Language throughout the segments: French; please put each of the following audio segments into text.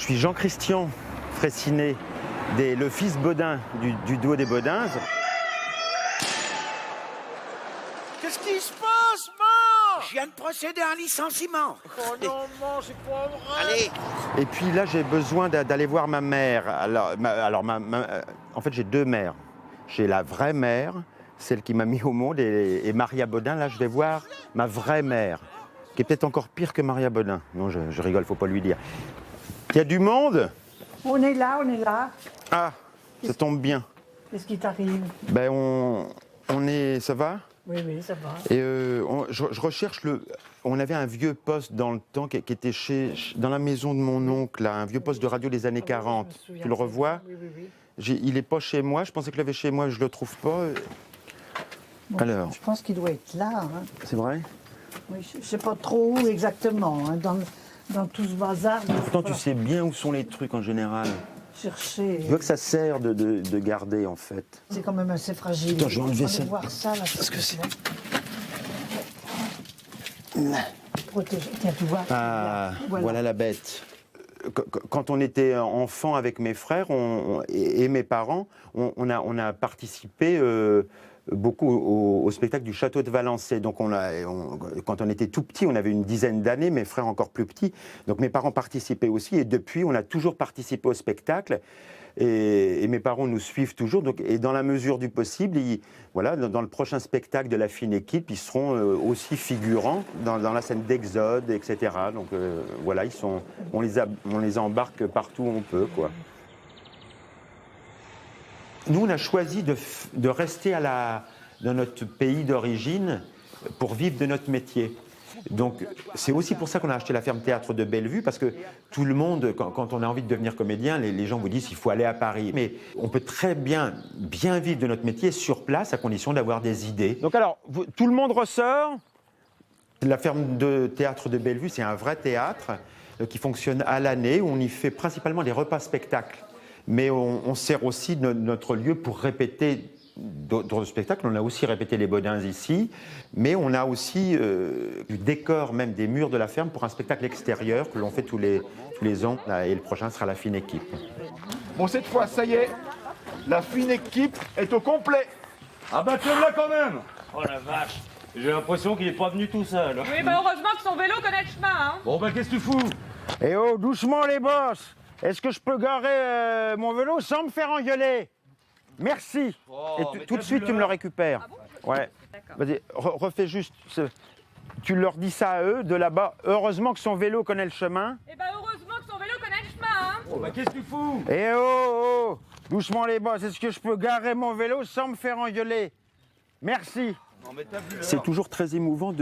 suis Jean-Christian Fraissinet, le fils Bodin du duo des Bodins. Qu'est-ce qui se passe, man? Je viens de procéder à un licenciement. Oh non, man, c'est pas vrai. Allez. Et puis là, j'ai besoin d'aller voir ma mère. En fait, j'ai deux mères. J'ai la vraie mère, celle qui m'a mis au monde, et Maria Bodin. Là, je vais voir ma vraie mère, qui est peut-être encore pire que Maria Bodin. Non, je rigole, faut pas lui dire. Il y a du monde? On est là, on est là. Ah, ça tombe bien. Qu'est-ce qui t'arrive? Ben, on est... Ça va? Oui, oui, ça va. Et je recherche On avait un vieux poste dans le temps qui était dans la maison de mon oncle, là, un vieux poste de radio des années 40. Tu le revois? Oui, oui, oui. Il n'est pas chez moi. Je pensais qu'il avait chez moi. Je ne le trouve pas. Bon, Alors. je pense qu'il doit être là. Hein. C'est vrai? Oui, je ne sais pas trop où exactement. Hein, dans tout ce bazar. Pourtant, tu sais bien où sont les trucs en général. Chercher. Je veux que ça sert de garder, en fait. C'est quand même assez fragile. Attends, je vais enlever ça. Voir ça là. Parce que c'est... Protégé. Tiens, tu vois. Ah, voilà la bête. Quand on était enfant avec mes frères et mes parents, on a participé beaucoup au spectacle du Château de Valençay. Donc quand on était tout petit, on avait une dizaine d'années, mes frères encore plus petits. Donc mes parents participaient aussi et depuis, on a toujours participé au spectacle. Et mes parents nous suivent toujours. Donc, et dans la mesure du possible, voilà, dans le prochain spectacle de la fine équipe, ils seront aussi figurants dans la scène d'Exode, etc. Donc voilà, on les embarque partout où on peut, quoi. Nous, on a choisi de rester dans notre pays d'origine pour vivre de notre métier. Donc, c'est aussi pour ça qu'on a acheté la ferme théâtre de Bellevue, parce que tout le monde, quand on a envie de devenir comédien, les gens vous disent qu'il faut aller à Paris. Mais on peut très bien vivre de notre métier sur place, à condition d'avoir des idées. Donc alors, tout le monde ressort. La ferme de théâtre de Bellevue, c'est un vrai théâtre qui fonctionne à l'année, où on y fait principalement des repas-spectacles. Mais on sert aussi notre lieu pour répéter d'autres spectacles. On a aussi répété les Bodins ici, mais on a aussi du décor, même des murs de la ferme, pour un spectacle extérieur que l'on fait tous les ans. Et le prochain sera la fine équipe. Bon, cette fois, ça y est, la fine équipe est au complet. Ah bah tiens-la quand même. Oh la vache, j'ai l'impression qu'il est pas venu tout seul. Oui, bah heureusement que son vélo connaît le chemin, hein. Bon bah qu'est-ce que tu fous? Eh oh, doucement les boss. Est-ce que je peux garer mon vélo sans me faire engueuler? Merci. Oh, Et tout de suite, tu me le récupères. Ah bon? Ouais. Vas-y, refais juste. Tu leur dis ça à eux, de là-bas. Heureusement que son vélo connaît le chemin. Eh bah heureusement que son vélo connaît le chemin, hein. Oh bah qu'est-ce que tu fous? Eh oh, doucement les boss. Est-ce que je peux garer mon vélo sans me faire engueuler? Merci. Non mais t'as vu C'est toujours très émouvant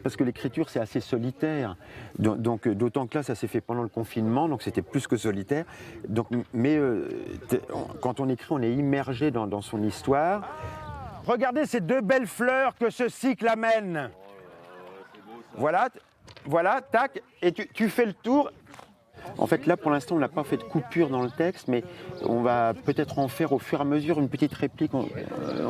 parce que l'écriture, c'est assez solitaire. Donc, d'autant que là, ça s'est fait pendant le confinement, donc c'était plus que solitaire. Donc, mais quand on écrit, on est immergé dans son histoire. Regardez ces deux belles fleurs que ce cycle amène. Voilà, tac. Et tu fais le tour. En fait, là, pour l'instant, on n'a pas fait de coupure dans le texte, mais on va peut-être en faire au fur et à mesure une petite réplique. On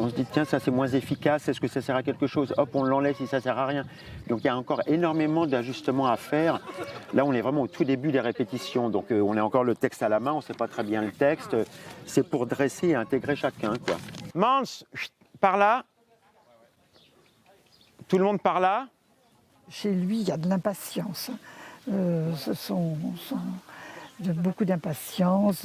se dit, tiens, ça c'est moins efficace, est-ce que ça sert à quelque chose? Hop, on l'enlève si ça ne sert à rien. Donc il y a encore énormément d'ajustements à faire. Là, on est vraiment au tout début des répétitions, donc on a encore le texte à la main, on ne sait pas très bien le texte. C'est pour dresser et intégrer chacun, quoi. Mans, par là. Tout le monde par là. Chez lui, il y a de l'impatience. Beaucoup d'impatience.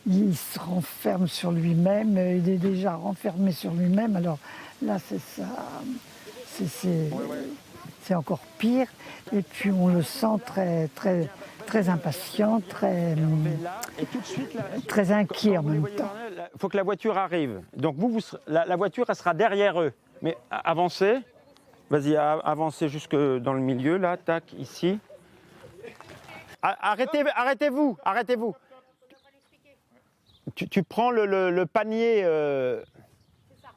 Il se renferme sur lui-même. Il est déjà renfermé sur lui-même. Alors là, c'est ça. C'est encore pire. Et puis on le sent très, très, très impatient, très inquiet en même temps. Il faut que la voiture arrive. Donc la voiture, elle sera derrière eux. Mais avancez. Vas-y, avancez jusque dans le milieu, là, tac, ici. Arrêtez-vous. Tu prends le panier... C'est ça.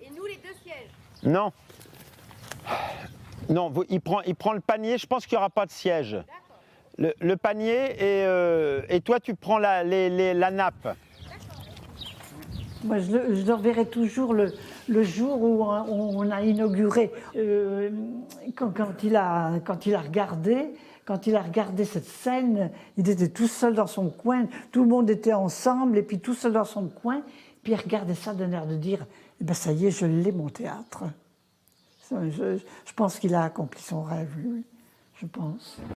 Et nous, les deux sièges. Non. Non, il prend le panier, je pense qu'il n'y aura pas de siège. Le panier et toi, tu prends la nappe. Moi, je leur verrai toujours le jour où on a inauguré, quand il a regardé cette scène, il était tout seul dans son coin, tout le monde était ensemble, et puis tout seul dans son coin, puis il regardait ça d'un air de dire, eh ben ça y est, je l'ai mon théâtre. Je pense qu'il a accompli son rêve, lui, je pense.